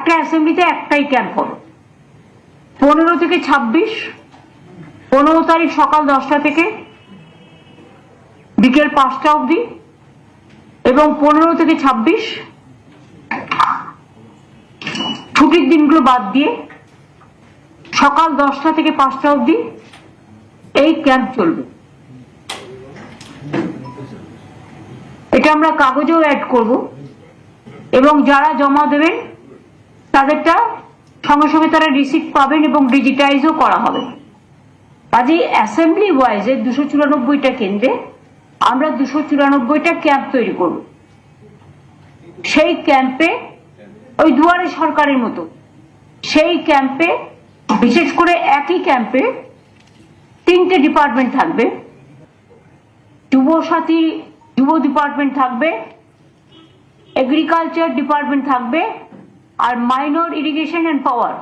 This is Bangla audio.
একটা অ্যাসেম্বলিতে একটাই ক্যাম্প হবে। 15 থেকে 26, 15 তারিখ সকাল 10টা থেকে বিকেল 5টা অবধি, এবং 15 থেকে 26 ছুটির দিনগুলো বাদ দিয়ে সকাল 10টা থেকে 5টা অবধি এই ক্যাম্প চলবে। এটা আমরা কাগজেও অ্যাড করব, এবং যারা জমা দেবেন তাদেরটা সঙ্গে সঙ্গে তারা রিসিপ্ট পাবেন এবং ডিজিটাইজও করা হবে। কাজে অ্যাসেম্বলি ওয়াইজে 294টা কেন্দ্রে আমরা 294টা ক্যাম্প তৈরি করব। সেই ক্যাম্পে ওই দুয়ারে সরকারের মতো সেই ক্যাম্পে বিশেষ করে একই ক্যাম্পে 3টে ডিপার্টমেন্ট থাকবে। যুবসাথী যুব ডিপার্টমেন্ট থাকবে, এগ্রিকালচার ডিপার্টমেন্ট থাকবে, আর মাইনর ইরিগেশন অ্যান্ড পাওয়ার